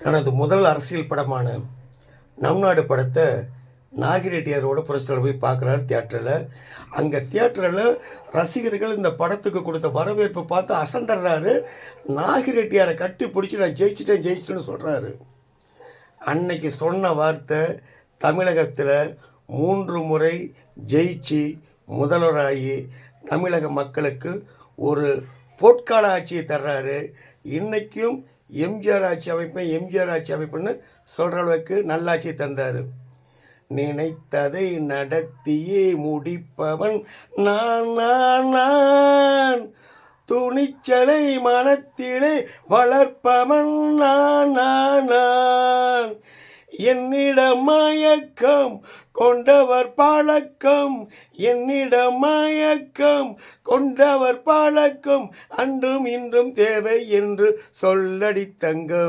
தனது முதல் அரசியல் படமான நம் நாடு படத்தை நாகிரெட்டியாரோட புரட்சியில் போய் பார்க்குறாரு தியேட்டரில். அங்கே தியேட்டரில் ரசிகர்கள் இந்த படத்துக்கு கொடுத்த வரவேற்பு பார்த்து அசந்தர்றாரு. நாகிரெட்டியாரை கட்டி பிடிச்சி நான் ஜெயிச்சிட்டேன்னு சொல்கிறாரு. அன்னைக்கு சொன்ன வார்த்தை தமிழகத்தில் 3 முறை ஜெயிச்சு முதல்வராகி தமிழக மக்களுக்கு ஒரு பொற்கால ஆட்சியை தர்றாரு. இன்றைக்கும் எம்ஜிஆர் ஆட்சி அமைப்புன்னு சொல்கிற அளவுக்கு நல்லாட்சி தந்தார். நினைத்ததை நடத்தியே முடிப்பவன் நான் துணிச்சலை மனத்திலே வளர்ப்பவன் நான் என்னிடம் மயக்கம் கொண்டவர் பழக்கம் அன்றும் இன்றும் தேவை என்று சொல்லடி தங்கம்.